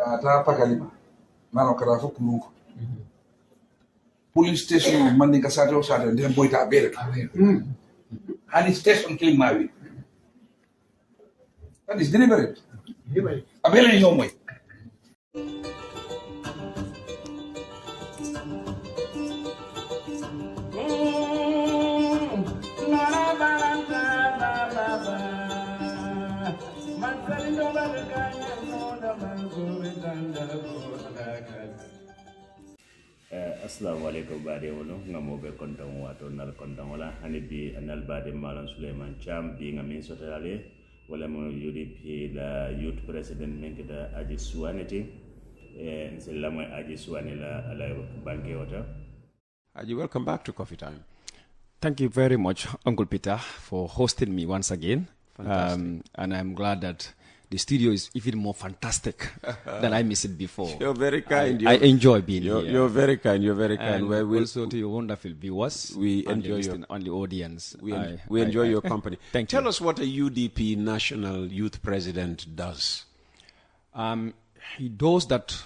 Kata pakalima. Mano kara fo kulunko. Police station mandi kasate o sate ndem boyta abere. Hani station klimawi. That is deliberate. Abele yomoy. Assalamu alaikum bade wono ngamo be konton wato nal konton wala hanibi anal bade malan Suleiman Cham bi ngami sotale wala mo UDP la youth president menkita aji suaneti nselamo aji suanela ala banke wata. Aji, welcome back to Coffee Time. Thank you very much, Uncle Peter, for hosting me once again. Fantastic. And I'm glad that the studio is even more fantastic than I missed it before. You're very kind. I enjoy being here. You're very kind. You're very kind. And also to your wonderful viewers, we and enjoy on the audience. We enjoy your company. Tell us what a UDP national youth president does. He does that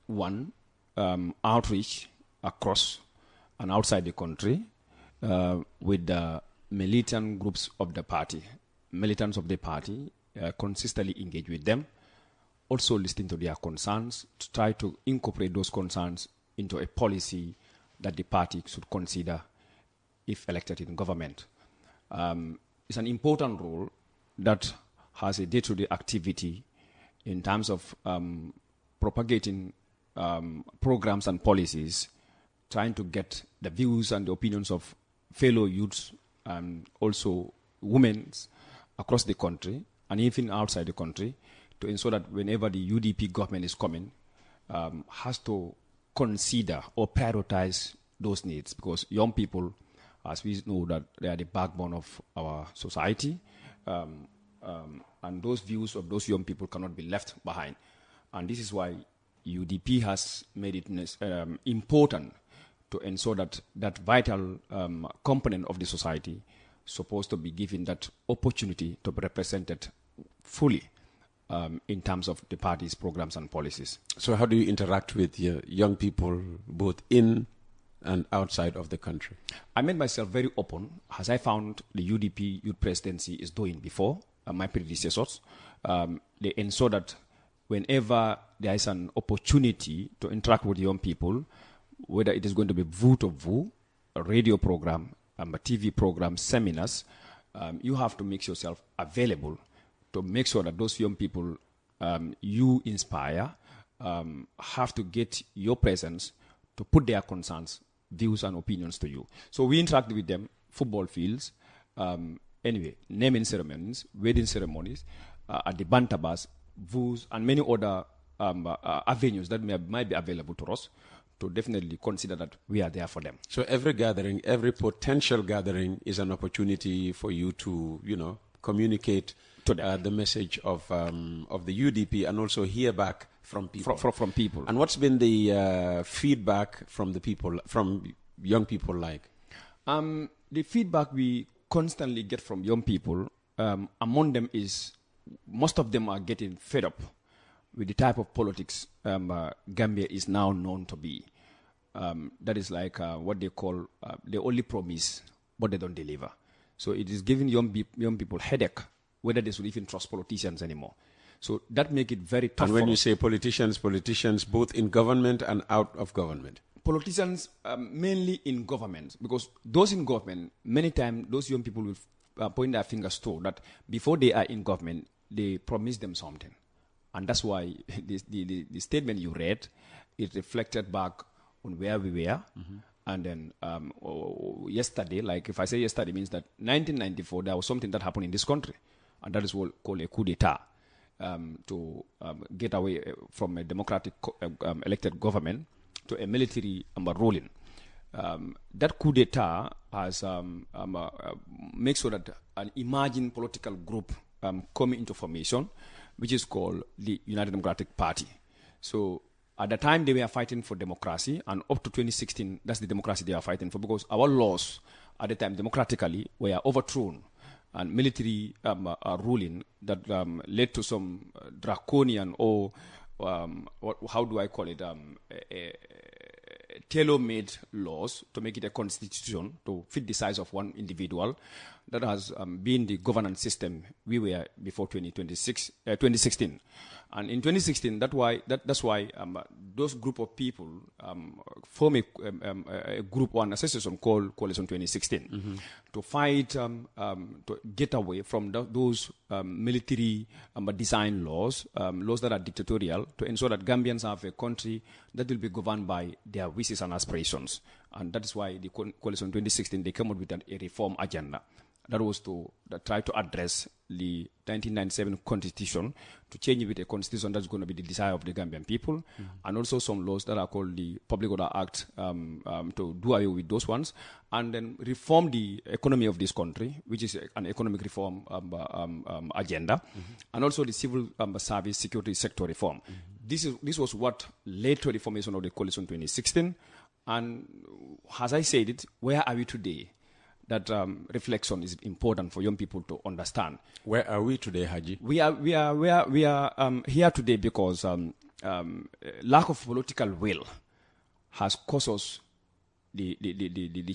one outreach across and outside the country with the militant groups of the party, militants of the party. Consistently engage with them, also listen to their concerns, to try to incorporate those concerns into a policy that the party should consider if elected in government. It's an important role that has a day-to-day activity in terms of propagating programs and policies, trying to get the views and the opinions of fellow youths and also women across the country, and even outside the country, to ensure that whenever the UDP government is coming, has to consider or prioritize those needs, because young people, as we know, that they are the backbone of our society, and those views of those young people cannot be left behind. And this is why UDP has made it important to ensure that that vital component of the society supposed to be given that opportunity to be represented fully in terms of the party's programs and policies. So how do you interact with young people both in and outside of the country? I made myself very open, as I found the UDP youth presidency is doing before, my predecessors. They ensure that whenever there is an opportunity to interact with young people, whether it is going to be VU to VU, a radio program, a TV program, seminars, you have to make yourself available to make sure that those young people you inspire have to get your presence to put their concerns, views, and opinions to you. So we interact with them, football fields, anyway, naming ceremonies, wedding ceremonies, at the bantabas, VUs, and many other avenues that might be available to us, to definitely consider that we are there for them. So every gathering, every potential gathering is an opportunity for you to, communicate to the message of the UDP and also hear back from people. From people. And what's been the feedback from the people, from young people like? The feedback we constantly get from young people, among them is most of them are getting fed up with the type of politics Gambia is now known to be. That is like what they call, they only promise, but they don't deliver. So it is giving young people headache, whether they should even trust politicians anymore. So that makes it very tough. And when for you us. say politicians both in government and out of government? Politicians, mainly in government, because those in government, many times those young people will point their fingers to that before they are in government, they promise them something. And that's why the statement you read, it reflected back on where we were. Mm-hmm. And then yesterday, like if I say yesterday, means that 1994, there was something that happened in this country. And that is what called a coup d'etat, to get away from a democratic elected government to a military ruling. That coup d'etat has make sure that an emerging political group coming into formation, which is called the United Democratic Party. So at the time they were fighting for democracy, and up to 2016, that's the democracy they are fighting for, because our laws at the time democratically were overthrown, and military ruling that led to some draconian or how do I call it, tailor-made laws to make it a constitution to fit the size of one individual. That has been the governance system we were before 2016. And in 2016, that's why those group of people form a group or an association called Coalition 2016 to fight, to get away from those military design laws, laws that are dictatorial, to ensure that Gambians have a country that will be governed by their wishes and aspirations. And that is why the Coalition 2016, they came up with a reform agenda. That was to try to address the 1997 constitution, to change it with a constitution that's going to be the desire of the Gambian people, and also some laws that are called the Public Order Act, to do away with those ones, and then reform the economy of this country, which is an economic reform agenda, and also the civil service security sector reform. This was what led to the formation of the Coalition 2016, and as I said it, where are we today? That reflection is important for young people to understand. Where are we today, Haji? We are here today because lack of political will has caused us the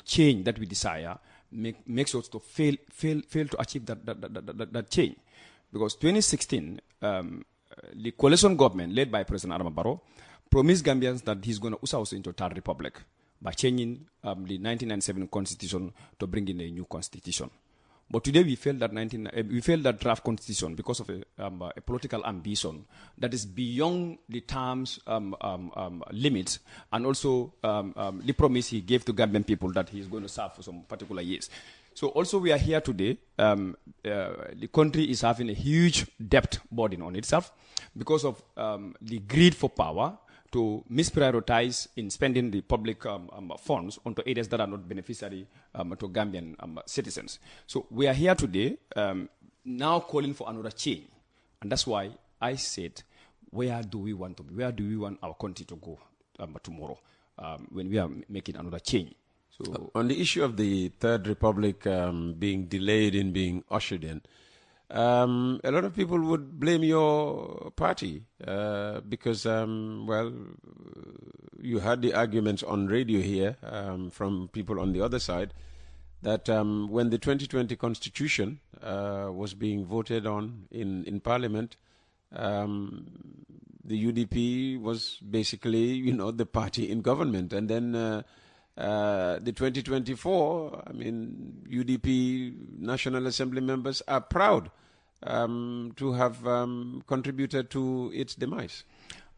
change that we desire, makes us to fail to achieve that change. Because 2016, the coalition government led by President Adama Barrow promised Gambians that he's going to usher us into a third republic by changing the 1997 constitution to bring in a new constitution. But today we failed that draft constitution because of a political ambition that is beyond the terms limits, and also the promise he gave to Gambian people that he is going to serve for some particular years. So also we are here today. The country is having a huge debt burden on itself because of the greed for power, to misprioritize in spending the public funds onto areas that are not beneficiary to Gambian citizens. So we are here today now calling for another change. And that's why I said, where do we want to be? Where do we want our country to go tomorrow when we are making another change? So on the issue of the Third Republic being delayed in being ushered in, a lot of people would blame your party because, well, you had the arguments on radio here from people on the other side that when the 2020 constitution was being voted on in Parliament, the UDP was basically, the party in government. And then the 2024, UDP National Assembly members are proud to have contributed to its demise.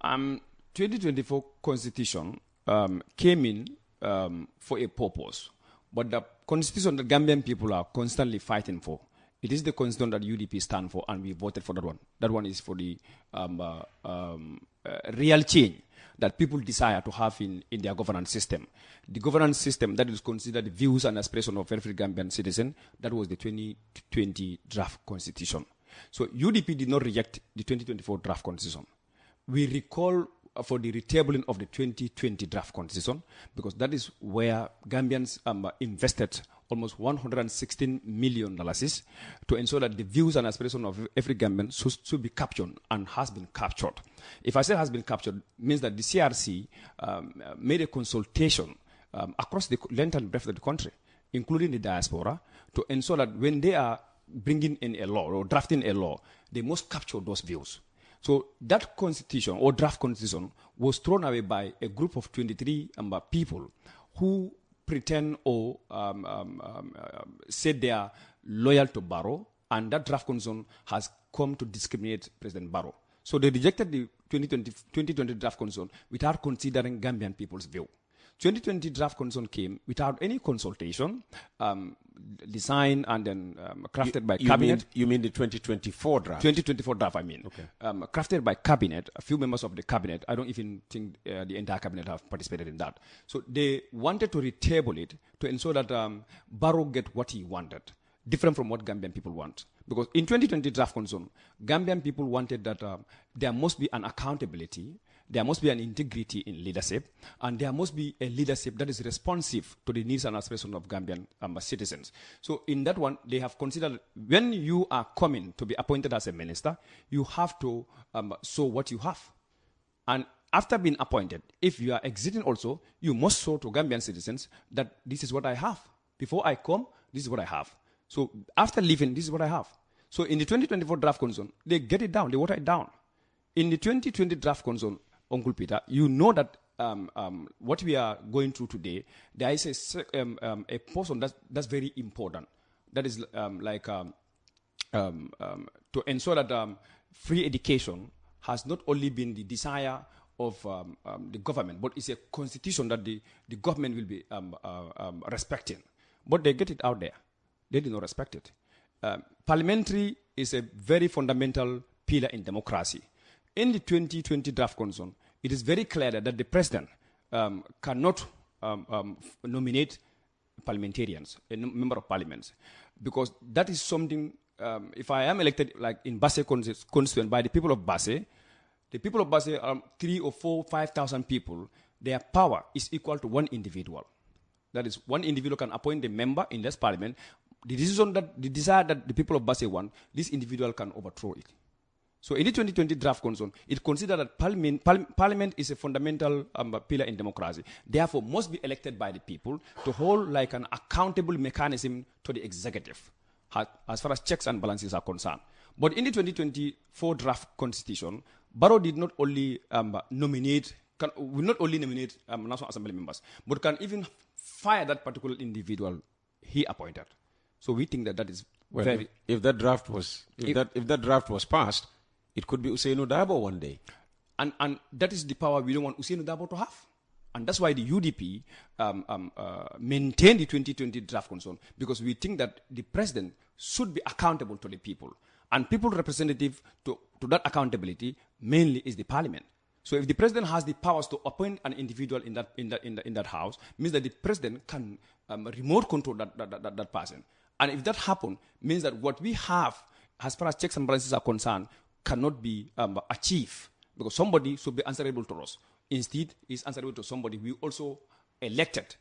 2024 constitution came in for a purpose, but the constitution that Gambian people are constantly fighting for, it is the constitution that UDP stand for, and we voted for that one. That one is for the real change that people desire to have in their governance system. The governance system that is considered the views and aspirations of every Gambian citizen, that was the 2020 draft constitution. So UDP did not reject the 2024 draft constitution. We recall for the retabling of the 2020 draft constitution because that is where Gambians invested almost $116 million to ensure that the views and aspirations of every Gambian should be captured, and has been captured. If I say has been captured, it means that the CRC made a consultation across the length and breadth of the country, including the diaspora, to ensure that when they are bringing in a law or drafting a law, they must capture those views. So that constitution or draft constitution was thrown away by a group of 23 people who pretend or said they are loyal to Barrow, and that draft constitution has come to discriminate President Barrow. So they rejected the 2020 draft constitution without considering Gambian people's view. 2020 draft constitution came without any consultation, designed and then crafted by cabinet. You mean the 2024 draft? 2024 draft, I mean. Okay. Crafted by cabinet, a few members of the cabinet. I don't even think the entire cabinet have participated in that. So they wanted to retable it to ensure that Barrow get what he wanted, different from what Gambian people want. Because in 2020 draft constitution, Gambian people wanted that there must be an accountability, there must be an integrity in leadership, and there must be a leadership that is responsive to the needs and aspirations of Gambian citizens. So in that one, they have considered when you are coming to be appointed as a minister, you have to show what you have. And after being appointed, if you are exiting also, you must show to Gambian citizens that this is what I have. Before I come, this is what I have. So after leaving, this is what I have. So in the 2024 draft concern, they get it down, they water it down. In the 2020 draft concern, Uncle Peter, you know that what we are going through today, there is a portion that's very important. That is to ensure that free education has not only been the desire of the government, but it's a constitution that the government will be respecting. But they get it out there. They do not respect it. Parliamentary is a very fundamental pillar in democracy. In the 2020 draft concern, it is very clear that the president cannot nominate parliamentarians, a member of parliament, because that is something, if I am elected like in Basse constituent by the people of Basse are 3 or 4, 5,000 people, their power is equal to one individual. That is, one individual can appoint a member in this parliament. The desire that the people of Basse want, this individual can overthrow it. So in the 2020 draft concern, it considers that parliament is a fundamental pillar in democracy. Therefore, must be elected by the people to hold like an accountable mechanism to the executive, as far as checks and balances are concerned. But in the 2024 draft constitution, Barrow did not only will not only nominate National Assembly members, but can even fire that particular individual he appointed. So we think that is very. If that draft was passed, it could be Usainu Dabo one day. And that is the power we don't want Usainu Dabo to have. And that's why the UDP maintained the 2020 draft concern, because we think that the president should be accountable to the people. And people representative to that accountability mainly is the parliament. So if the president has the powers to appoint an individual in that house, means that the president can remote control that person. And if that happens, means that what we have, as far as checks and balances are concerned, cannot be achieved, because somebody should be answerable to us. Instead, is answerable to somebody we also elected.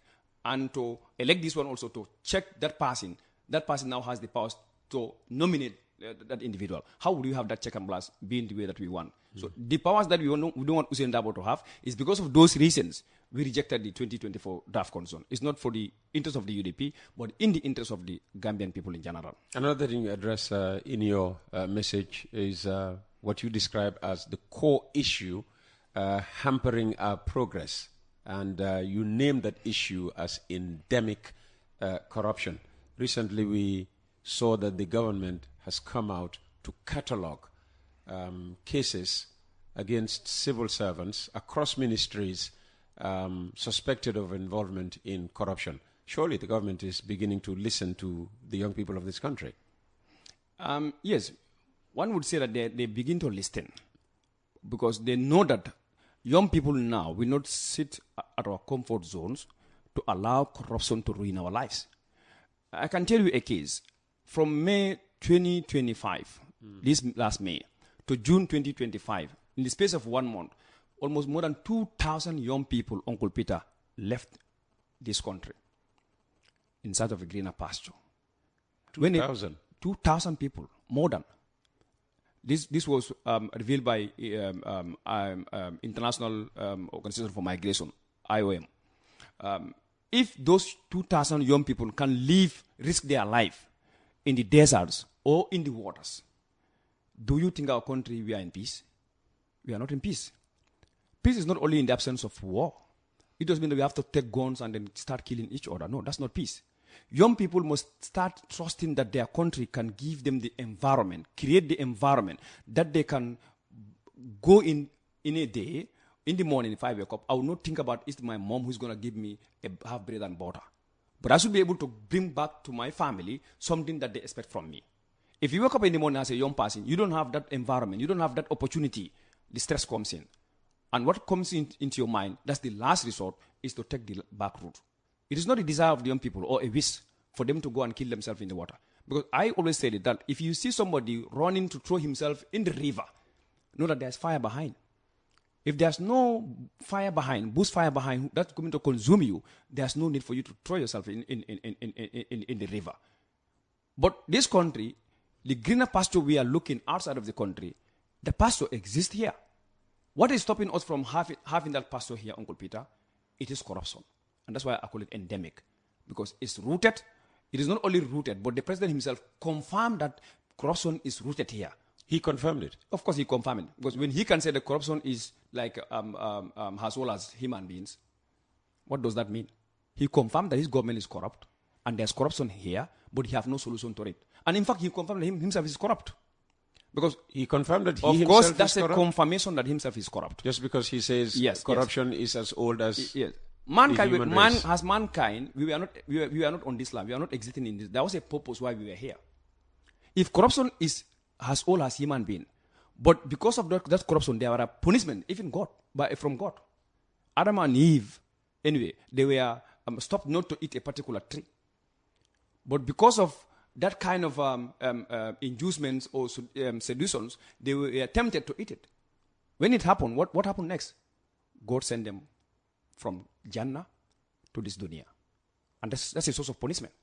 And to elect this one also to check that person now has the powers to nominate that individual. How would you have that check and balance being the way that we want? So the powers that we don't want Usain Dabo to have is because of those reasons we rejected the 2024 draft concern. It's not for the interest of the UDP, but in the interest of the Gambian people in general. Another thing you address in your message is what you describe as the core issue hampering our progress. And you name that issue as endemic corruption. Recently, we saw that the government has come out to catalogue cases against civil servants across ministries suspected of involvement in corruption. Surely the government is beginning to listen to the young people of this country. Yes, one would say that they begin to listen, because they know that young people now will not sit at our comfort zones to allow corruption to ruin our lives. I can tell you a case. From May 2025, this last May, to June 2025, in the space of 1 month, almost more than 2,000 young people, Uncle Peter, left this country in search of a greener pasture. 2,000? 2,000 people, more than. This was revealed by International Organization for Migration, IOM. If those 2,000 young people can risk their life in the deserts or in the waters, do you think our country, we are in peace? We are not in peace. Peace is not only in the absence of war. It doesn't mean that we have to take guns and then start killing each other. No, that's not peace. Young people must start trusting that their country can give them the environment, create the environment that they can go in a day. In the morning, if I wake up, I will not think about it's my mom who's going to give me a half bread and butter. But I should be able to bring back to my family something that they expect from me. If you wake up in the morning as a young person, you don't have that environment, you don't have that opportunity, the stress comes in. And what comes into your mind, that's the last resort, is to take the back route. It is not a desire of the young people or a wish for them to go and kill themselves in the water. Because I always say that if you see somebody running to throw himself in the river, know that there's fire behind. If there's no fire behind, bush fire behind, that's going to consume you, there's no need for you to throw yourself in the river. But this country, the greener pasture we are looking outside of the country, the pasture exists here. What is stopping us from having that pastor here, Uncle Peter? It is corruption. And that's why I call it endemic. Because it's rooted. It is not only rooted, but the president himself confirmed that corruption is rooted here. He confirmed it. Of course, he confirmed it. Because when he can say that corruption is like as well as human beings, what does that mean? He confirmed that his government is corrupt, and there's corruption here, but he has no solution to it. And in fact, he confirmed that himself is corrupt. Because he confirmed that he of himself course, is that's corrupt? a confirmation that himself is corrupt. Just because he says corruption is as old as yes. Mankind, we were not on this land. We are not existing in this. There was a purpose why we were here. If corruption is as old as human being, but because of that corruption, there were a punishment, even from God. Adam and Eve, anyway, they were stopped not to eat a particular tree. But because of that kind of inducements or seductions, they were tempted to eat it. When it happened, what happened next? God sent them from Jannah to this dunya. And that's a source of punishment.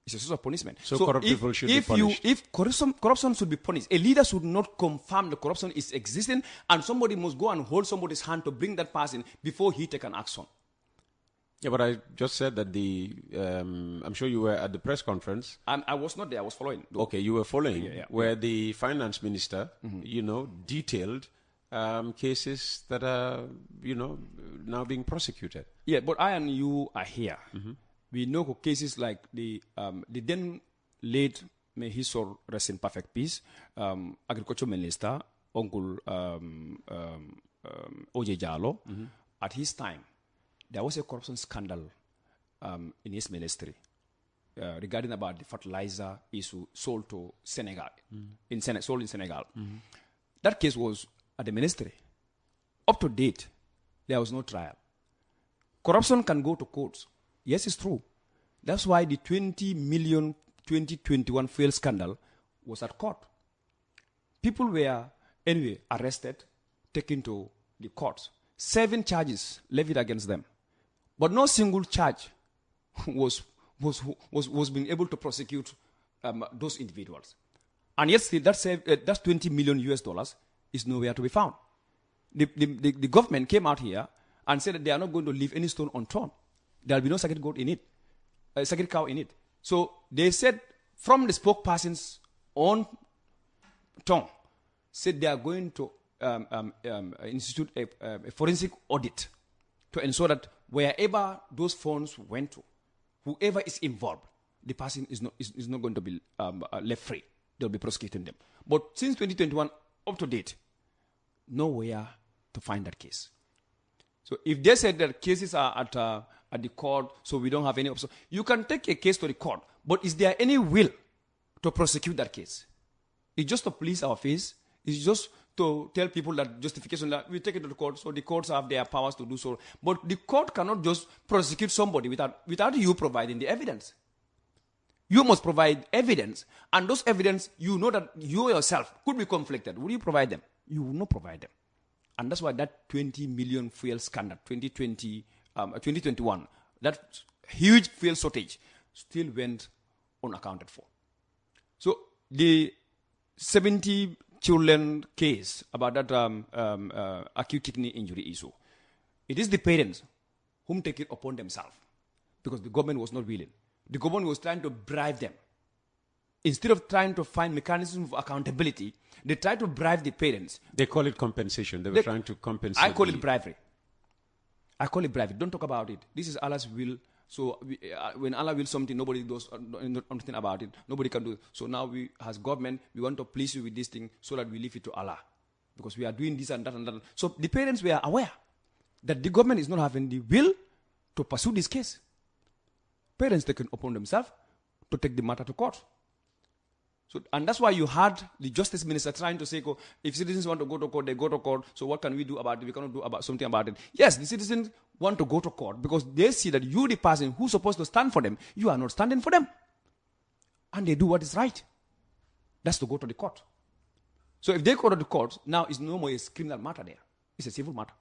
It's a source of punishment. So corrupt people should be punished. If corruption should be punished, a leader should not confirm the corruption is existing, and somebody must go and hold somebody's hand to bring that person before he take an action. Yeah, but I just said that I'm sure you were at the press conference. I was not there. I was following. Okay, you were following, where the finance minister, detailed cases that are, now being prosecuted. Yeah, but I and you are here. Mm-hmm. We know cases like the then late, may his soul rest in perfect peace, agriculture minister, Uncle O.J. Jallow, at his time, there was a corruption scandal in his ministry regarding about the fertilizer issue sold to Senegal, sold in Senegal. Mm-hmm. That case was at the ministry. Up to date, there was no trial. Corruption can go to courts. Yes, it's true. That's why the 20 million 2021 fuel scandal was at court. People were, anyway, arrested, taken to the courts. 7 charges levied against them. But no single charge was being able to prosecute those individuals. And yet still, that's 20 million US dollars is nowhere to be found. The government came out here and said that they are not going to leave any stone unturned. There will be no sacred cow in it. So they said from the spokesperson's own tongue, said they are going to institute a forensic audit to ensure that wherever those funds went to, whoever is involved, the person is not going to be left free. They'll be prosecuting them. But since 2021 up to date, nowhere to find that case. So if they said that cases are at the court, so we don't have any option, you can take a case to the court, but is there any will to prosecute that case? It's just to please our face. It's just to tell people that justification that we take it to the court, so the courts have their powers to do so. But the court cannot just prosecute somebody without you providing the evidence. You must provide evidence, and those evidence, you know that you yourself could be conflicted. Will you provide them? You will not provide them. And that's why that 20 million fuel scandal, 2021, that huge fuel shortage still went unaccounted for. So the 70 children case about that acute kidney injury issue, it is the parents whom take it upon themselves because the government was not willing. The government was trying to bribe them. Instead of trying to find mechanisms of accountability, they tried to bribe the parents. They call it compensation. They were trying to compensate. I call it bribery. Don't talk about it. This is Allah's will. So when Allah wills something, nobody does anything about it. Nobody can do it. So now we, as government, we want to please you with this thing so that we leave it to Allah. Because we are doing this and that and that. So the parents were aware that the government is not having the will to pursue this case. Parents taken upon themselves to take the matter to court. So, and that's why you had the justice minister trying to say, if citizens want to go to court, they go to court. So what can we do about it? We cannot do something about it. Yes, the citizens want to go to court because they see that you, the person who's supposed to stand for them, you are not standing for them. And they do what is right. That's to go to the court. So if they go to the court, now it's no more a criminal matter there. It's a civil matter.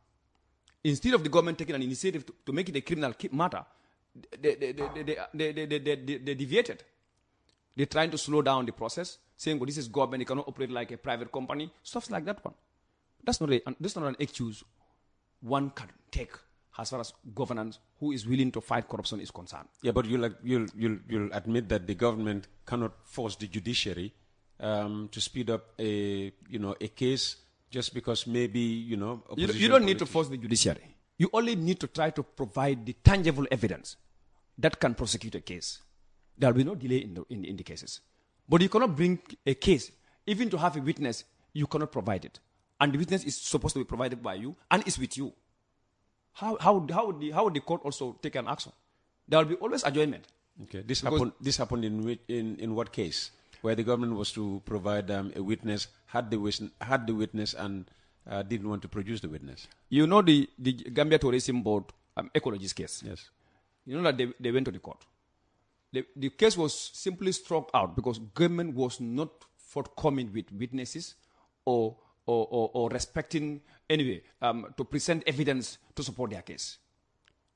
Instead of the government taking an initiative to make it a criminal matter, they deviated. They're trying to slow down the process, saying, this is government, it cannot operate like a private company, stuff like that one. That's not an excuse one can take as far as governance who is willing to fight corruption is concerned. Yeah, but you'll admit that the government cannot force the judiciary to speed up a case just because maybe you don't need to force the judiciary. You only need to try to provide the tangible evidence that can prosecute a case. There will be no delay in the cases. But you cannot bring a case, even to have a witness, you cannot provide it. And the witness is supposed to be provided by you and is with you. How would the court also take an action? There will be always adjournment. Okay, this happened in what case? Where the government was to provide a witness, had the witness and didn't want to produce the witness. You know the Gambia Tourism Board ecologist case. Yes. You know that they went to the court. The case was simply struck out because government was not forthcoming with witnesses or respecting anyway to present evidence to support their case.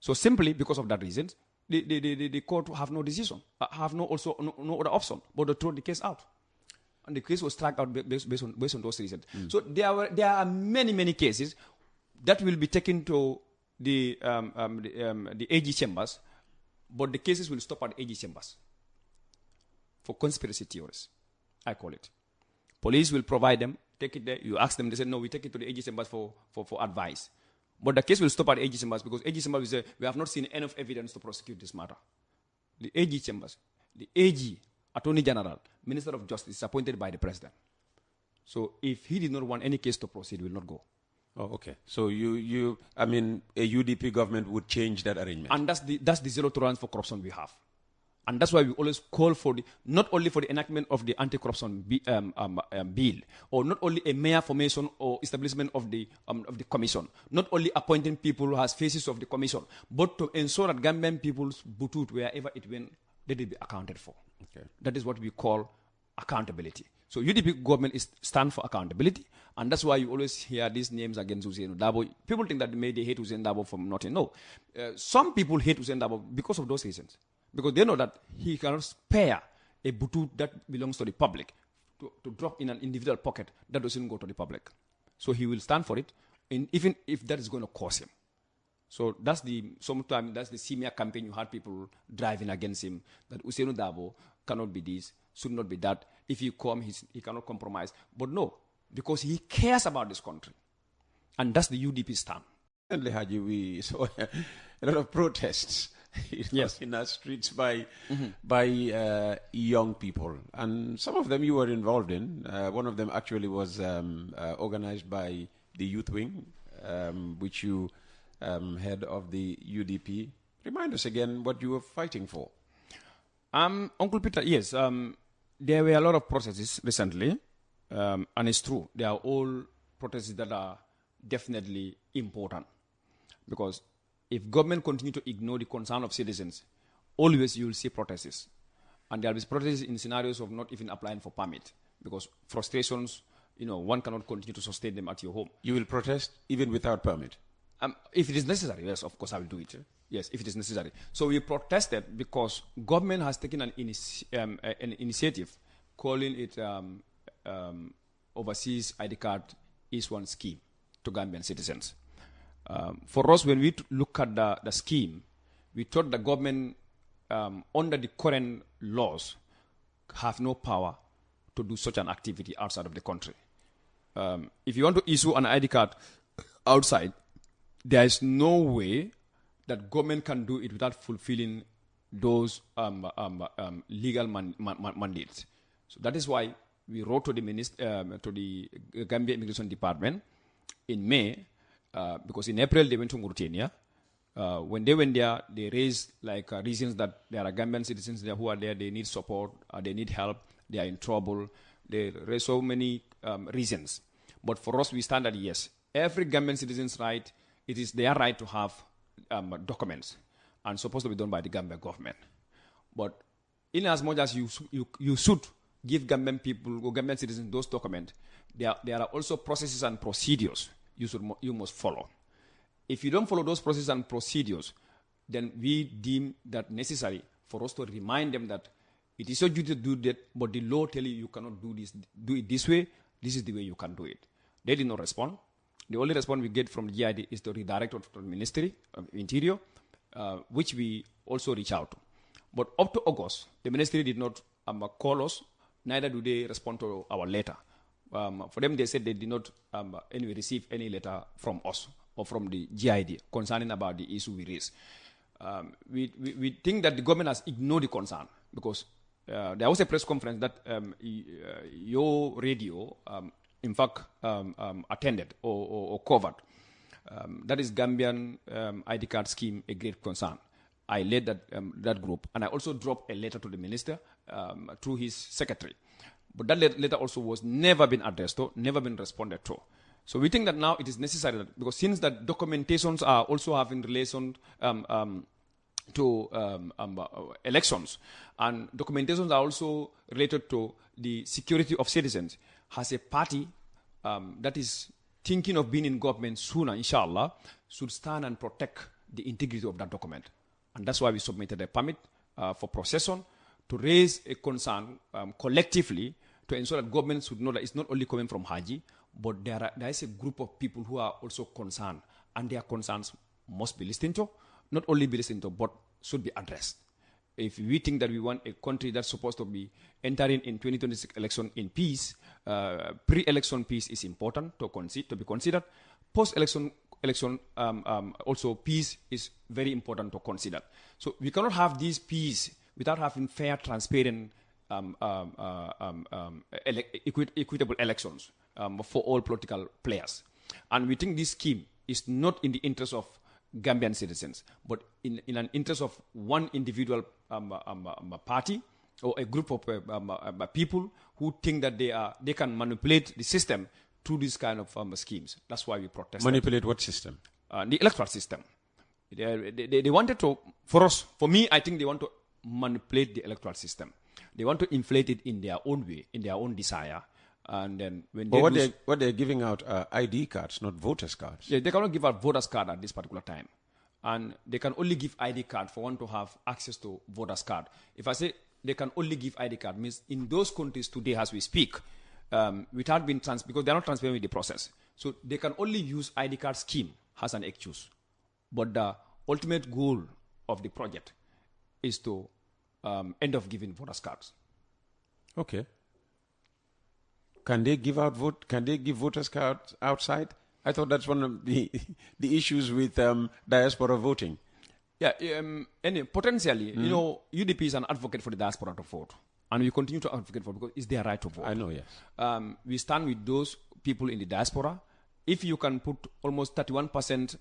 So simply because of that reason, the court have no decision, have no other option but to throw the case out, and the case was struck out based on those reasons. So there are many cases that will be taken to the AG chambers, but the cases will stop at AG chambers for conspiracy theories, I call it. Police will provide them, take it there. You ask them, they say no, we take it to the AG chambers for advice. But the case will stop at AG chambers because AG chambers will say, we have not seen enough evidence to prosecute this matter. The AG chambers, the AG, Attorney General, Minister of Justice is appointed by the President. So if he did not want any case to proceed, he will not go. Oh, okay. So a UDP government would change that arrangement. And that's the zero tolerance for corruption we have. And that's why we always call for not only for the enactment of the anti-corruption bill, or not only a mayor formation or establishment of the commission, not only appointing people who has faces of the commission, but to ensure that Gambian people's butut, wherever it went, they will be accounted for. Okay. That is what we call accountability. So UDP government stand for accountability, and that's why you always hear these names against Hussein Dabo. People think that they hate Hussein Dabo from nothing. No. Some people hate Hussein Dabo because of those reasons. Because they know that he cannot spare a butut that belongs to the public to drop in an individual pocket that doesn't go to the public. So he will stand for it, even if that is going to cost him. So sometimes that's the senior campaign. You had people driving against him, that Hussein Dabo cannot be this, should not be that. If he come, he cannot compromise. But no, because he cares about this country. And that's the UDP stand. And Haji, we saw a lot of protests in our streets by young people, and some of them you were involved in. One of them actually was organized by the youth wing, which you head of the UDP. Remind us again what you were fighting for. Uncle Peter, yes, there were a lot of processes recently, and it's true. They are all processes that are definitely important, because if government continue to ignore the concern of citizens, always you will see protests. And there will be protests in scenarios of not even applying for permit, because frustrations, one cannot continue to sustain them at your home. You will protest even without permit? If it is necessary, yes, of course I will do it. Yes, if it is necessary. So we protested because government has taken an initiative calling it Overseas ID Card is One scheme to Gambian citizens. For us, when we look at the scheme, we thought the government, under the current laws, have no power to do such an activity outside of the country. If you want to issue an ID card outside, there is no way that government can do it without fulfilling those legal mandates. So that is why we wrote to the Gambia Immigration Department in May, because in April they went to Mauritania. When they went there, they raised reasons that there are Gambian citizens there who are there, they need support, they need help, they are in trouble. They raised so many reasons. But for us, we stand that yes, every Gambian citizen's right, it is their right to have documents, and supposed to be done by the Gambia government. But in as much as you should give Gambian people or Gambian citizens those documents, there are also processes and procedures you must follow. If you don't follow those processes and procedures, then we deem that necessary for us to remind them that it is your duty to do that, but the law tells you cannot do this. Do it this way. This is the way you can do it. They did not respond. The only response we get from the GID is to redirect it to the Ministry of Interior, which we also reach out to. But up to August, the Ministry did not call us, neither do they respond to our letter. For them, they said they did not anyway receive any letter from us or from the GID concerning about the issue we raised. We think that the government has ignored the concern because there was a press conference that your radio, in fact, attended or covered. That is Gambian ID card scheme, a great concern. I led that group, and I also dropped a letter to the minister through his secretary. But that letter also was never been addressed to, never been responded to. So we think that now it is necessary that, because since that documentations are also having relation to elections, and documentations are also related to the security of citizens, has a party that is thinking of being in government sooner, inshallah, should stand and protect the integrity of that document. And that's why we submitted a permit for procession to raise a concern collectively to ensure that government should know that it's not only coming from Haji, but there is a group of people who are also concerned, and their concerns must be listened to, not only be listened to, but should be addressed. If we think that we want a country that's supposed to be entering in 2026 election in peace, pre-election peace is important to be considered. Post-election also peace is very important to consider. So we cannot have this peace without having fair, transparent, equitable elections for all political players. And we think this scheme is not in the interest of Gambian citizens, but in an interest of one individual party or a group of people who think that they can manipulate the system through these kind of schemes. That's why we protest. Manipulate what system? The electoral system. They wanted to, for me, I think they want to manipulate the electoral system. They want to inflate it in their own way, in their own desire. And then when what they're giving out are ID cards, not voters cards. Yeah, they cannot give out voters card at this particular time. And they can only give ID card for one to have access to voters card. If I say they can only give ID card, means in those countries today as we speak, without being because they're not transparent with the process. So they can only use ID card scheme as an excuse. But the ultimate goal of the project is to end up giving voters cards. Okay. Can they give voters cards outside? I thought that's one of the issues with diaspora voting. Yeah, and potentially, you know, UDP is an advocate for the diaspora to vote. And we continue to advocate for it because it's their right to vote. I know, yes. We stand with those people in the diaspora. If you can put almost 31%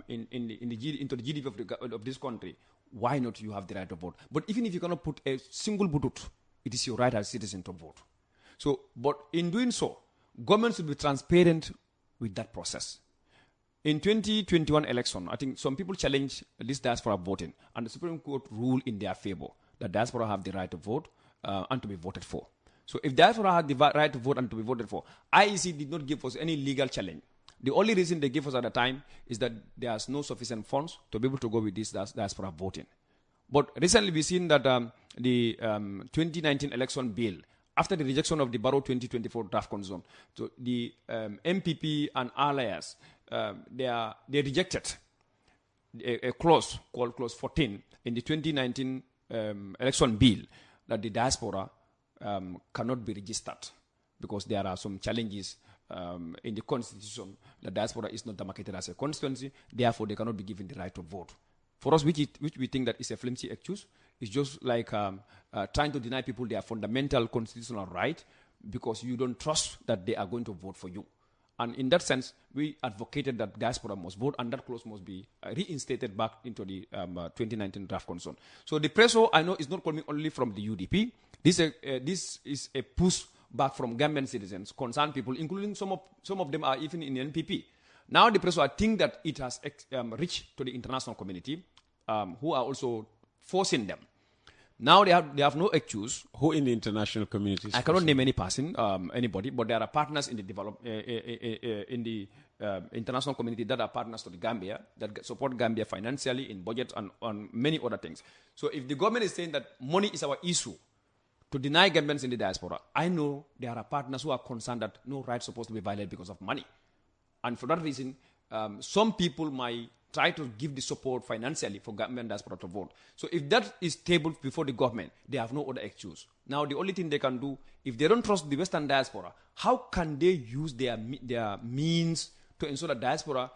into the GDP of this country, why not you have the right to vote? But even if you cannot put a single butut, it is your right as a citizen to vote. So, but in doing so, government should be transparent with that process. In 2021 election, I think some people challenged this diaspora voting, and the Supreme Court ruled in their favor that diaspora have the right to vote and to be voted for. So if diaspora had the right to vote and to be voted for, IEC did not give us any legal challenge. The only reason they gave us at the time is that there's no sufficient funds to be able to go with this diaspora voting. But recently we've seen that the 2019 election bill, after the rejection of the Barrow 2024 draft constitution, so the MPP and allies, they rejected a clause called Clause 14 in the 2019 election bill that the diaspora cannot be registered because there are some challenges in the constitution. The diaspora is not demarcated as a constituency, therefore they cannot be given the right to vote. For us, which we think that is a flimsy excuse, it's just like trying to deny people their fundamental constitutional right because you don't trust that they are going to vote for you. And in that sense, we advocated that diaspora must vote, and that clause must be reinstated back into the 2019 draft constitution. So the pressure, I know, is not coming only from the UDP. This is a push back from Gambian citizens, concerned people, including some of them are even in the NPP. Now the pressure, I think that it has reached to the international community, who are also forcing them. Now they have no excuse. Who in the international community? I cannot name any person, anybody, but there are partners in the international community that are partners to the Gambia, that support Gambia financially, in budget, and on many other things. So if the government is saying that money is our issue to deny Gambians in the diaspora, I know there are partners who are concerned that no right is supposed to be violated because of money. And for that reason, some people might try to give the support financially for Gambian diaspora to vote. So if that is tabled before the government, they have no other excuse. Now, the only thing they can do, if they don't trust the Western diaspora, how can they use their means to ensure that diaspora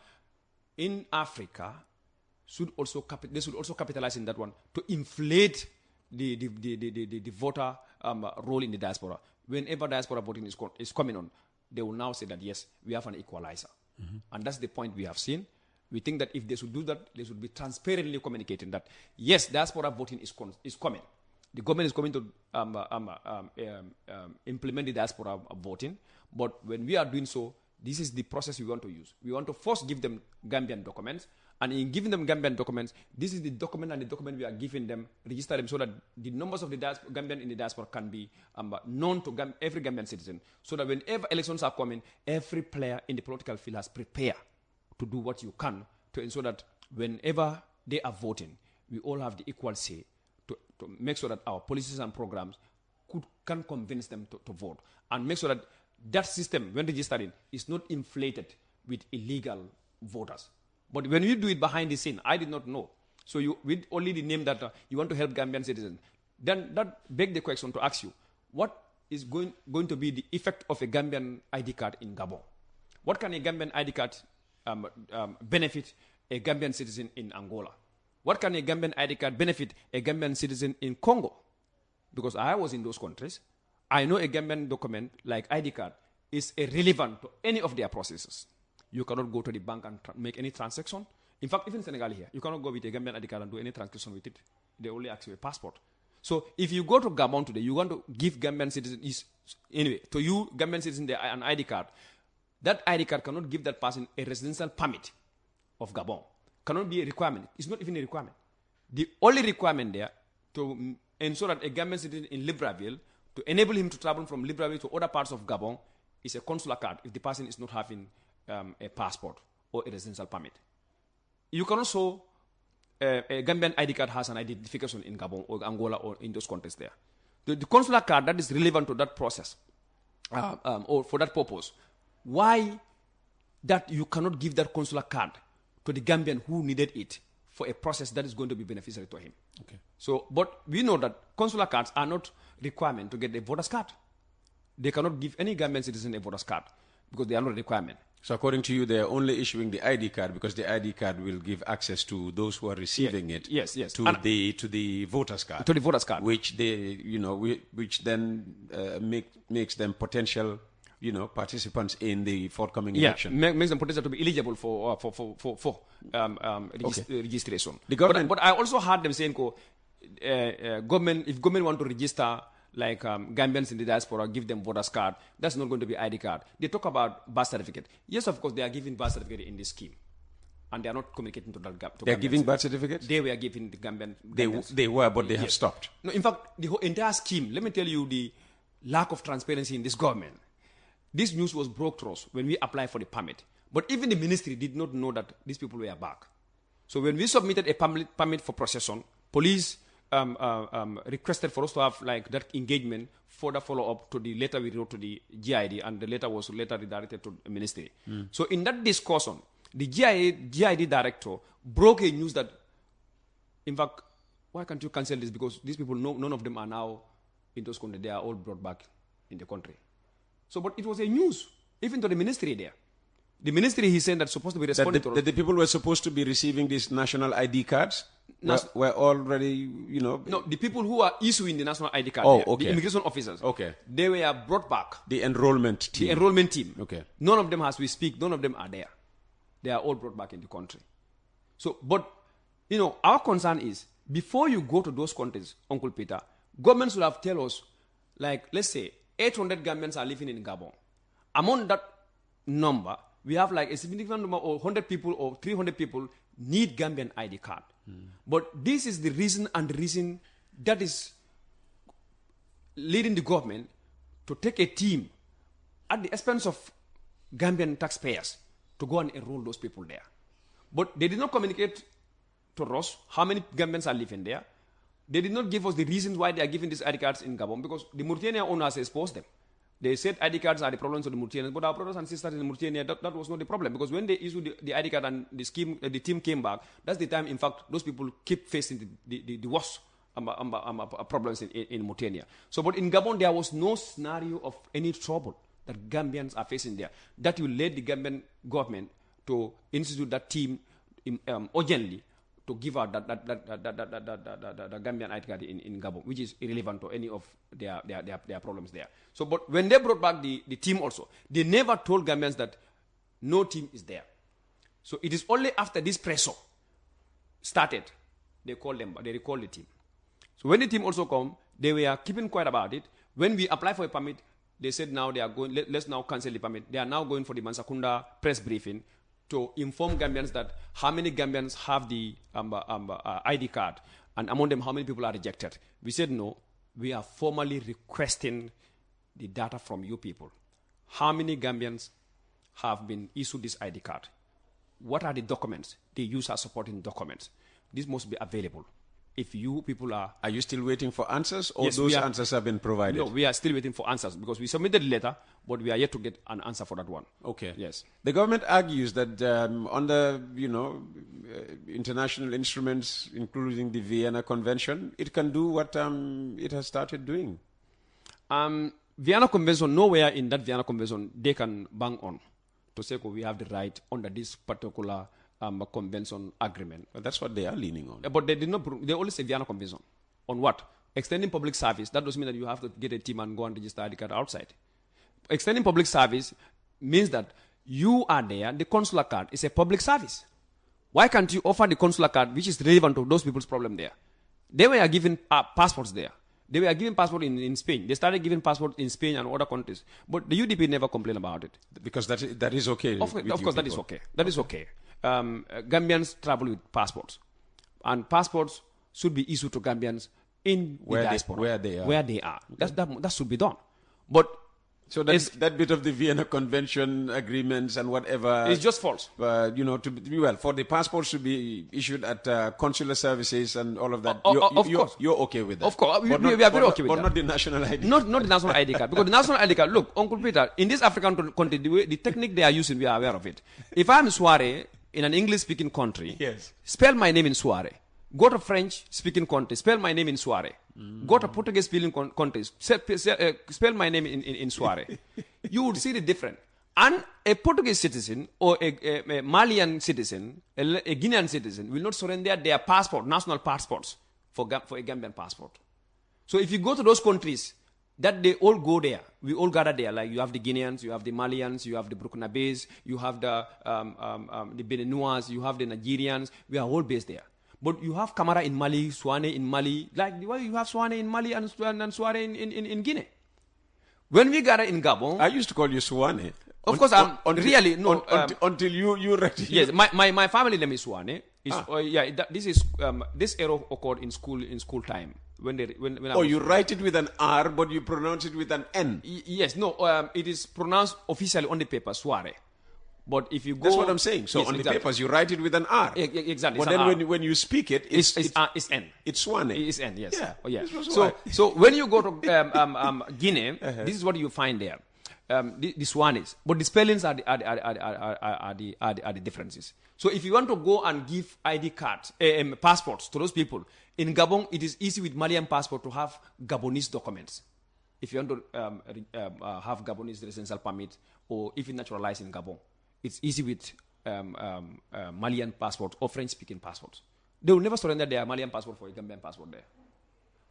in Africa should also capitalize in that one to inflate the voter role in the diaspora. Whenever diaspora voting is coming on, they will now say that, yes, we have an equalizer. And that's the point we have seen. We think that if they should do that, they should be transparently communicating that, yes, diaspora voting is coming. The government is going to implement the diaspora voting. But when we are doing so, this is the process we want to use. We want to first give them Gambian documents. And in giving them Gambian documents, this is the document, and the document we are giving them, register them so that the numbers of the Gambian in the diaspora can be known to every Gambian citizen. So that whenever elections are coming, every player in the political field has prepared to do what you can to ensure that whenever they are voting, we all have the equal say to make sure that our policies and programs can convince them to vote, and make sure that that system, when registering, is not inflated with illegal voters. But when you do it behind the scene, I did not know. So with only the name that you want to help Gambian citizens, then that begs the question to ask you, what is going to be the effect of a Gambian ID card in Gabon? What can a Gambian ID card benefit a Gambian citizen in Angola? What can a Gambian ID card benefit a Gambian citizen in Congo? Because I was in those countries. I know a Gambian document like ID card is irrelevant to any of their processes. You cannot go to the bank and make any transaction. In fact, even Senegal here, you cannot go with a Gambian ID card and do any transaction with it. They only ask you a passport. So if you go to Gabon today, you want to give Gambian citizens, anyway, to you, Gambian citizen, an ID card. That ID card cannot give that person a residential permit of Gabon. Cannot be a requirement. It's not even a requirement. The only requirement there to ensure that a Gambian citizen in Libreville, to enable him to travel from Libreville to other parts of Gabon, is a consular card if the person is not having a passport or a residential permit. You can also, a Gambian ID card has an identification in Gabon or Angola or in those countries there. The consular card that is relevant to that process or for that purpose, why that you cannot give that consular card to the Gambian who needed it for a process that is going to be beneficial to him? Okay. So, but we know that consular cards are not requirement to get a voter's card. They cannot give any Gambian citizen a voter's card because they are not a requirement. So according to you, they are only issuing the ID card because the ID card will give access to those who are receiving it. Yes. To the voters card. To the voters card, which they, which then makes them potential, participants in the forthcoming election. Makes them potential to be eligible for registration. The government, but I also heard them saying, if government want to register like Gambians in the diaspora, give them voters card, that's not going to be ID card. They talk about birth certificate. Yes, of course, they are giving birth certificate in this scheme. And they are not communicating to that gap. They are giving birth certificates? They were giving the Gambian. They were, but they have stopped. No, in fact, the whole entire scheme, let me tell you the lack of transparency in this government. This news was broke to us when we applied for the permit. But even the ministry did not know that these people were back. So when we submitted a permit for procession, police requested for us to have like that engagement for the follow-up to the letter we wrote to the GID, and the letter was later redirected to the ministry. So in that discussion, the GID director broke a news that, in fact, why can't you cancel this? Because these people, none of them are now in those countries. They are all brought back in the country. So, but it was a news, even to the ministry there. The ministry, he said, that's supposed to be responding to us. That the people were supposed to be receiving these national ID cards were already, No, the people who are issuing the national ID card, okay. the immigration officers, okay, they were brought back. The enrollment team. The enrollment team. Okay. None of them, as we speak, none of them are there. They are all brought back in the country. So, but, our concern is, before you go to those countries, Uncle Peter, governments will have tell us, like, let's say, 800 Gambians are living in Gabon. Among that number, we have like a significant number of 100 people or 300 people need Gambian ID card. But this is the reason that is leading the government to take a team at the expense of Gambian taxpayers to go and enroll those people there. But they did not communicate to us how many Gambians are living there. They did not give us the reasons why they are giving these ID cards in Gabon, because the Mauritanian owners exposed them. They said ID cards are the problems of the Mauritanians, but our brothers and sisters in Mauritania, that was not the problem, because when they issued the ID card and the team came back, that's the time, in fact, those people keep facing the worst problems in Mauritania. So, but in Gabon, there was no scenario of any trouble that Gambians are facing there. That will lead the Gambian government to institute that team urgently to give out the Gambian ID card in Gabon, which is irrelevant to any of their problems there. So, but when they brought back the team also, they never told Gambians that no team is there. So it is only after this pressure started, they recalled the team. So when the team also come, they were keeping quiet about it. When we apply for a permit, they said now they are going, let's now cancel the permit. They are now going for the Mansakunda press briefing to inform Gambians that how many Gambians have the ID card, and among them how many people are rejected. We said no, we are formally requesting the data from you people. How many Gambians have been issued this ID card? What are the documents they use as supporting documents? This must be available. If you people are... Are you still waiting for answers, or yes, those answers have been provided? No, we are still waiting for answers, because we submitted the letter, but we are yet to get an answer for that one. Okay. Yes. The government argues that under, international instruments, including the Vienna Convention, it can do what it has started doing. Vienna Convention, nowhere in that Vienna Convention they can bang on to say we have the right under this particular convention agreement. Well, that's what they are leaning on. But they did not. They only say Vienna Convention. On what? Extending public service. That doesn't mean that you have to get a team and go and register ID card outside. Extending public service means that you are there. The consular card is a public service. Why can't you offer the consular card, which is relevant to those people's problem there? They were given passports there. They were given passport in Spain. They started giving passport in Spain and other countries. But the UDP never complained about it. Because that is okay. Of course, that is okay. That is okay. Gambians travel with passports. And passports should be issued to Gambians in the diaspora. Where they are. That should be done. But so that bit of the Vienna Convention agreements and whatever... It's just false. For the passports to be issued at consular services and all of that, of course. You're okay with that? Of course. We are very okay with that. But not the national ID card. Not the national ID card. Because the national ID card, look, Uncle Peter, in this African country, the technique they are using, we are aware of it. If I'm Soare in an English-speaking country, yes, spell my name in Soare. Go to French-speaking country, spell my name in Soare. Go to Portuguese-speaking countries, spell my name in Soare. You would see the difference. And a Portuguese citizen or a Malian citizen, a Guinean citizen will not surrender their passport, national passports, for a Gambian passport. So if you go to those countries, that they all go there, we all gather there. Like you have the Guineans, you have the Malians, you have the Burkinabes, you have the Beninois, you have the Nigerians. We are all based there. But you have Kamara in Mali, Swane in Mali, like the way you have Swane in Mali and Suare in Guinea. When we gather in Gabon... I used to call you Swane. Of course, really, no. Until you read it. Yes, my family name is Swane. This error occurred in school time. When you write it with an R, but you pronounce it with an N. Yes, no, it is pronounced officially on the paper, Suare. But if you go... That's what I'm saying. So yes, on the papers, you write it with an R. Exactly. But then when you speak it, it's N. It's Swane. It's N, yes. Yeah. Oh, yeah. So when you go to Guinea, this is what you find there. The Swanes. But the spellings are the differences. So if you want to go and give ID cards, passports to those people, in Gabon, it is easy with Malian passport to have Gabonese documents. If you want to have Gabonese residential permit, or if you naturalize in Gabon, it's easy with Malian passport or French-speaking passports. They will never surrender their Malian passport for a Gambian passport there.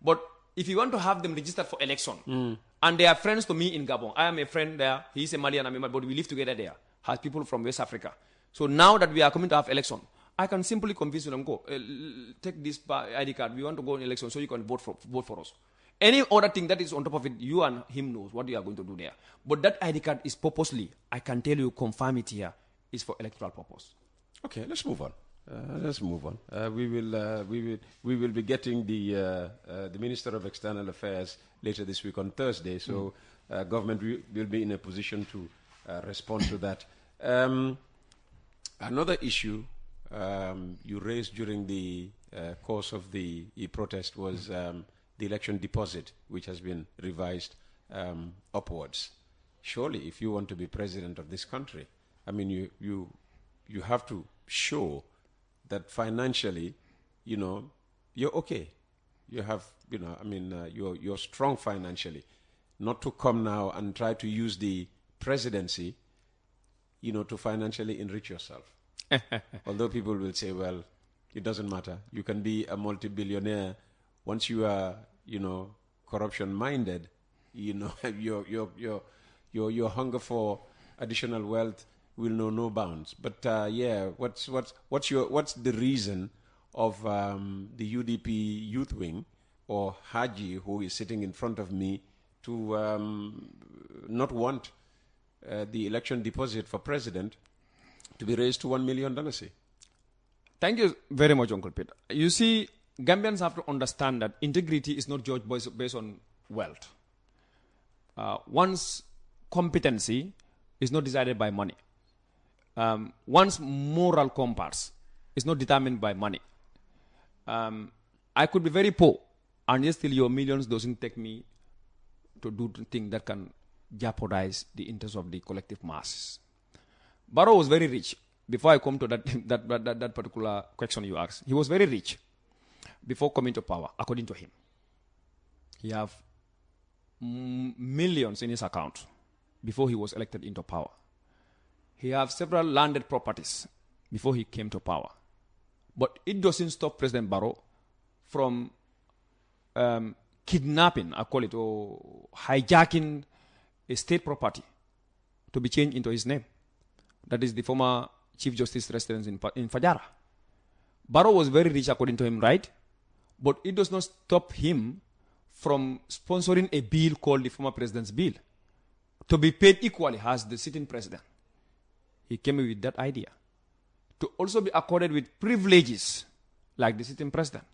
But if you want to have them registered for election, and they are friends to me in Gabon, I am a friend there, he is a Malian, I'm a Malian, but we live together there, has people from West Africa. So now that we are coming to have election, I can simply convince them, go, take this ID card, we want to go in election so you can vote for us. Any other thing that is on top of it, you and him knows what you are going to do there. But that ID card is purposely, I can tell you, confirm it here, is for electoral purpose. Okay, let's move on. We will be getting the Minister of External Affairs later this week on Thursday. So government will be in a position to respond to that. Another issue you raised during the course of the protest was the election deposit, which has been revised upwards. surely if you want to be president of this country, I mean, you have to show that financially, you're okay. You have, you're strong financially. Not to come now and try to use the presidency, to financially enrich yourself. Although people will say, well, it doesn't matter. You can be a multi-billionaire once you are, corruption-minded. Your hunger for additional wealth will know no bounds. But what's the reason of the UDP youth wing or Haji, who is sitting in front of me, to not want the election deposit for president to be raised to $1 million? Thank you very much, Uncle Peter. You see, Gambians have to understand that integrity is not judged based on wealth. One's competency is not decided by money. One's moral compass is not determined by money. I could be very poor, and yet still your millions doesn't take me to do things that can jeopardize the interests of the collective masses. Barrow was very rich. Before I come to that particular question you asked, he was very rich before coming to power, according to him. He have millions in his account before he was elected into power. He have several landed properties before he came to power. But it doesn't stop President Barrow from kidnapping, I call it, or hijacking a state property to be changed into his name. That is the former Chief Justice residence in Fajara. Barrow was very rich, according to him, right? But it does not stop him from sponsoring a bill called the former president's bill to be paid equally as the sitting president. He came with that idea. To also be accorded with privileges like the sitting president.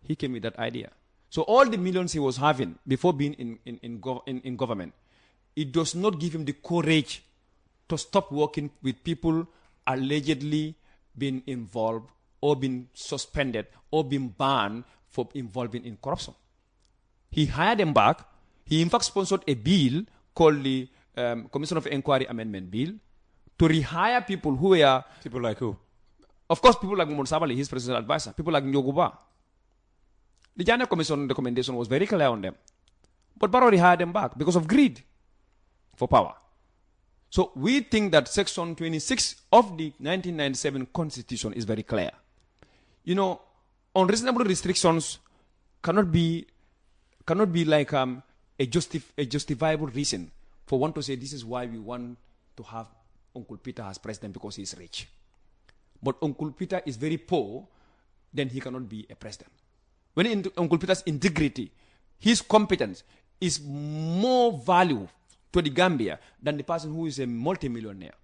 He came with that idea. So all the millions he was having before being in government, it does not give him the courage to stop working with people allegedly being involved or being suspended or being banned for involving in corruption. He hired them back. He in fact sponsored a bill called the Commission of Inquiry Amendment Bill to rehire people who were... People like who? Of course, people like Mahmoud Sabali, his presidential advisor. People like Nyoguba. The Jana Commission recommendation was very clear on them. But Barrow rehired them back because of greed for power. So we think that Section 26 of the 1997 Constitution is very clear. Unreasonable restrictions cannot be like a justifiable reason for one to say this is why we want to have Uncle Peter as president because he is rich. But Uncle Peter is very poor, then he cannot be a president. When Uncle Peter's integrity, his competence is more value to the Gambia than the person who is a multimillionaire.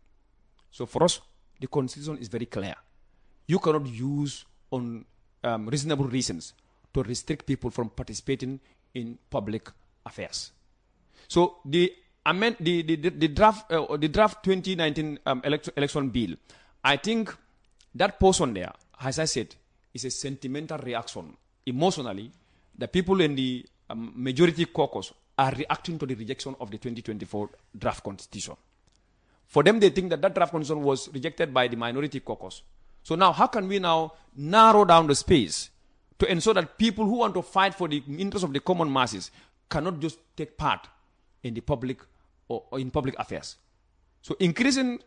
So for us, the Constitution is very clear. You cannot use on reasonable reasons to restrict people from participating in public affairs. So the draft 2019 election bill, I think that portion there, as I said, is a sentimental reaction. Emotionally, the people in the majority caucus are reacting to the rejection of the 2024 draft constitution. For them, they think that draft constitution was rejected by the minority caucus. So now, how can we now narrow down the space to ensure that people who want to fight for the interest of the common masses cannot just take part in the public or in public affairs? So increasing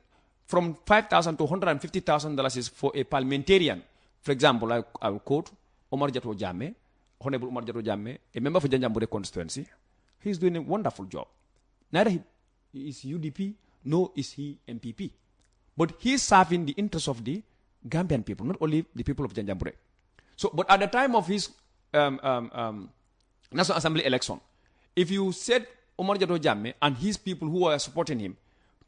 from $5,000 to $150,000 is for a parliamentarian. For example, I will quote Omar Jato Jammeh, Honorable Omar Jato Jammeh, a member of the Janjambure constituency. He's doing a wonderful job. Neither he is UDP, nor is he MPP. But he's serving the interests of the Gambian people, not only the people of Janjambure. So, but at the time of his National Assembly election, if you said Omar Jato Jammeh and his people who are supporting him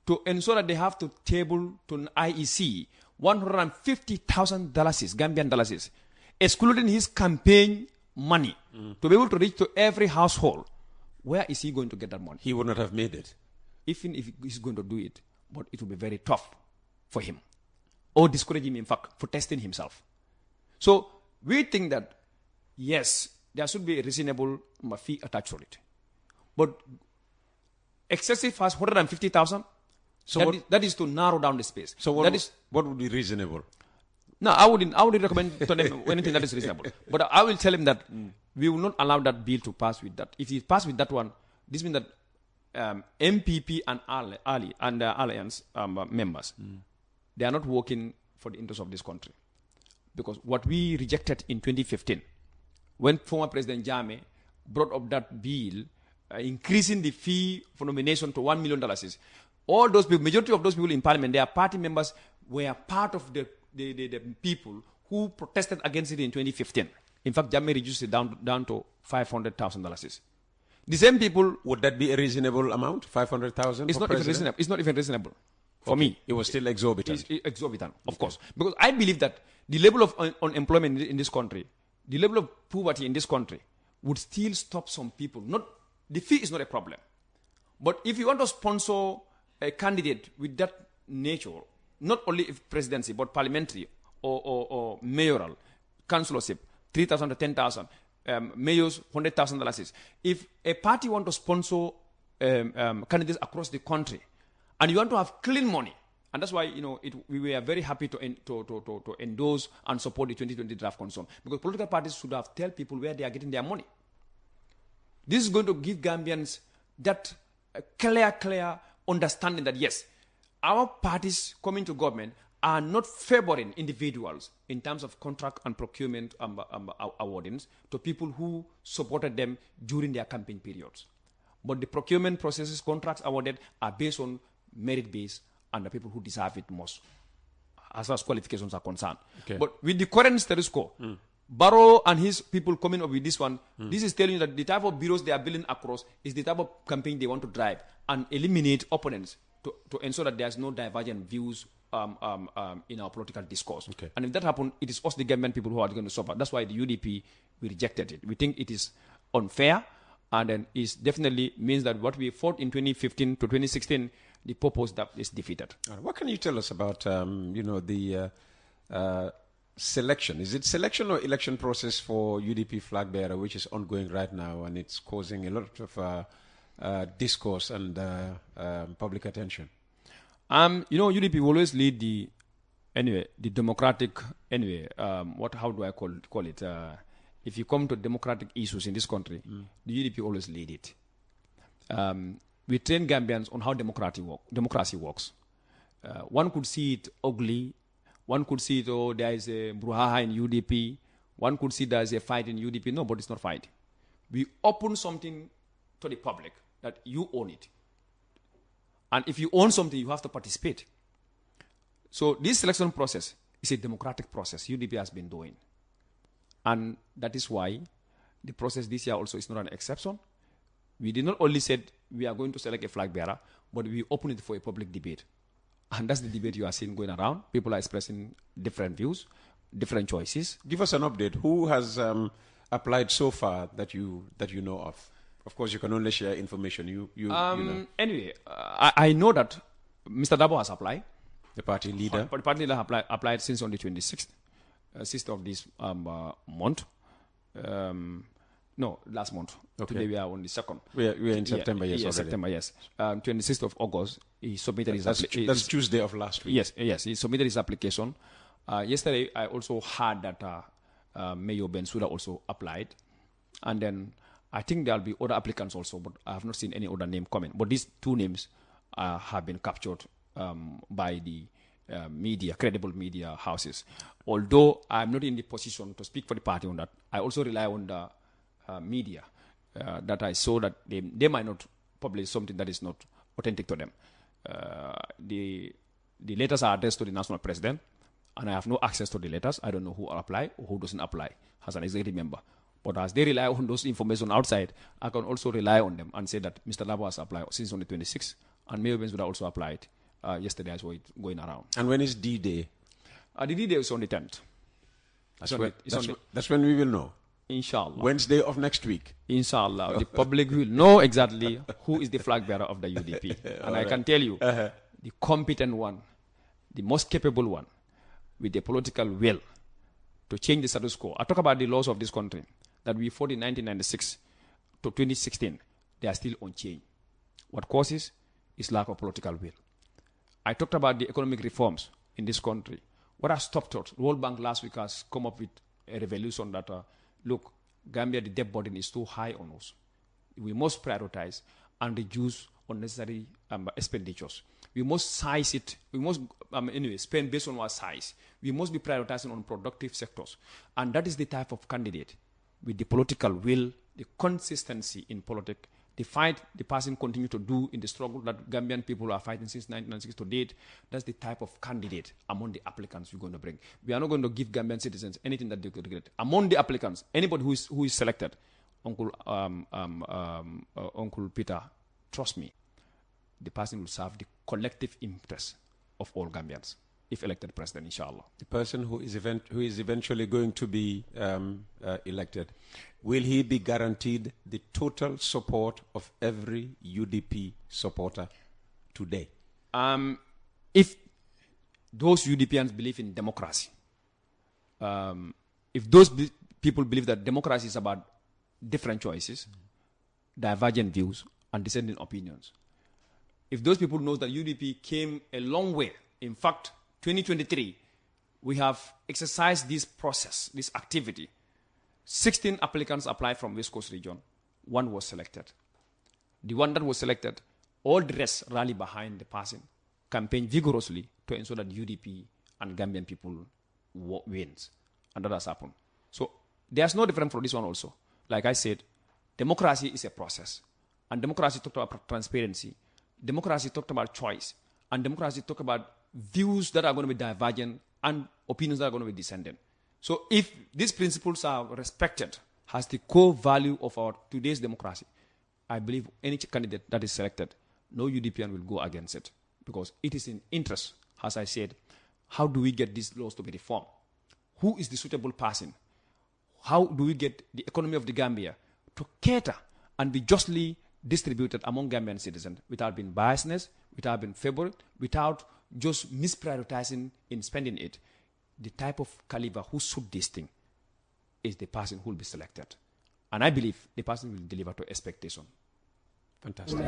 to ensure that they have to table to an IEC $150,000 Gambian dollars, excluding his campaign money, to be able to reach to every household, where is he going to get that money? He would not have made it. Even if he's going to do it, but it will be very tough for him. Or discourage him, in fact, for testing himself. So we think that, yes, there should be a reasonable fee attached to it. But excessive has 150,000. So that is to narrow down the space. So what, that is, what would be reasonable? No, I wouldn't recommend to them anything that is reasonable. But I will tell him that we will not allow that bill to pass with that. If he pass with that one, this means that MPP and Alliance members, they are not working for the interest of this country. Because what we rejected in 2015, when former President Jammeh brought up that bill, increasing the fee for nomination to $1 million, all those people, majority of those people in parliament, their party members were part of the people who protested against it in 2015. In fact, Jammeh reduced it down to $500,000. The same people. Would that be a reasonable amount? 500,000? It's not even reasonable. It's not even reasonable. For me, it was still exorbitant. It's exorbitant, of course, because I believe that the level of unemployment in this country, the level of poverty in this country, would still stop some people. The fee is not a problem, but if you want to sponsor a candidate with that nature, not only if presidency, but parliamentary or mayoral, councillorship, 3,000 to 10,000, mayors, $100,000. If a party want to sponsor candidates across the country, and you want to have clean money, and that's why we were very happy to endorse and support the 2020 draft concern, because political parties should have tell people where they are getting their money. This is going to give Gambians that clear understanding that yes, our parties coming to government are not favoring individuals in terms of contract and procurement awardings to people who supported them during their campaign periods. But the procurement processes, contracts awarded are based on merit base and the people who deserve it most, as far as qualifications are concerned. Okay. But with the current status quo, Barrow and his people coming up with this one, this is telling you that the type of bureaus they are building across is the type of campaign they want to drive and eliminate opponents to ensure that there's no divergent views in our political discourse. Okay. And if that happens, it is us, the Gambian people, who are going to suffer. That's why the UDP, we rejected it. We think it is unfair, and then it definitely means that what we fought in 2015 to 2016, the purpose that is defeated. What can you tell us about, the selection? Is it selection or election process for UDP flag bearer, which is ongoing right now, and it's causing a lot of discourse and public attention? UDP will always lead the democratic, how do I call it? If you come to democratic issues in this country, the UDP always lead it. We train Gambians on how democracy works. One could see it ugly. One could see it, there is a brouhaha in UDP. One could see there is a fight in UDP. No, but it's not fight. We open something to the public that you own it. And if you own something, you have to participate. So this selection process is a democratic process UDP has been doing. And that is why the process this year also is not an exception. We did not only say we are going to select a flag bearer, but we open it for a public debate. And that's the debate you are seeing going around. People are expressing different views, different choices. Give us an update. Who has applied so far that you know of? Of course, you can only share information you know. Anyway, I know that Mr. Dabo has applied. The party leader? The party leader applied since on the 26th, 6th of this month. No, last month. Okay. Today we are on the 2nd. We are in September, yes, already. September, yes. 26th of August, he submitted his application. That's Tuesday of last week. Yes, he submitted his application. Yesterday, I also heard that Mayor Bensouda also applied. And then I think there will be other applicants also, but I have not seen any other name coming. But these two names have been captured by the media, credible media houses. Although I'm not in the position to speak for the party on that, I also rely on the media that I saw that they might not publish something that is not authentic to them. The letters are addressed to the national president, and I have no access to the letters. I don't know who apply or who doesn't apply as an executive member. But as they rely on those information outside, I can also rely on them and say that Mr. Labo has applied since on the 26th, and Mayor Benz would also applied yesterday as well, going around. And when is D-Day? The D-Day is on the 10th. That's when we will know. Inshallah. Wednesday of next week. Inshallah. The public will know exactly who is the flag bearer of the UDP. And I can tell you, the competent one, the most capable one, with the political will to change the status quo. I talk about the laws of this country that we fought in 1996 to 2016. They are still unchanged. What causes is lack of political will. I talked about the economic reforms in this country. What has stopped us? World Bank last week has come up with a revolution that, look, Gambia, the debt burden is too high on us. We must prioritize and reduce unnecessary expenditures. We must size it. We must, spend based on our size. We must be prioritizing on productive sectors. And that is the type of candidate with the political will, the consistency in politics, the fight the person continue to do in the struggle that Gambian people are fighting since 1996 to date. That's the type of candidate among the applicants we're going to bring. We are not going to give Gambian citizens anything that they could get. Among the applicants, anybody who is selected, Uncle Peter, trust me, the person will serve the collective interest of all Gambians if elected president, inshallah. The person who is eventually going to be elected, will he be guaranteed the total support of every UDP supporter today? If those UDPians believe in democracy, if those people believe that democracy is about different choices, divergent views, and dissenting opinions, if those people know that UDP came a long way, in fact, 2023, we have exercised this process, this activity. 16 applicants applied from West Coast region. 1 was selected. The one that was selected, all the rest rally behind the person, campaign vigorously to ensure that UDP and Gambian people wins. And that has happened. So there's no difference for this one also. Like I said, democracy is a process. And democracy talked about transparency. Democracy talked about choice. And democracy talked about views that are going to be divergent and opinions that are going to be dissenting. So if these principles are respected as the core value of our today's democracy, I believe any candidate that is selected, no UDPian will go against it, because it is in interest, as I said. How do we get these laws to be reformed? Who is the suitable person? How do we get the economy of the Gambia to cater and be justly distributed among Gambian citizens without being biasness, without being favored, without just misprioritizing in spending it? The type of caliber who suit this thing is the person who will be selected. And I believe the person will deliver to expectation. Fantastic.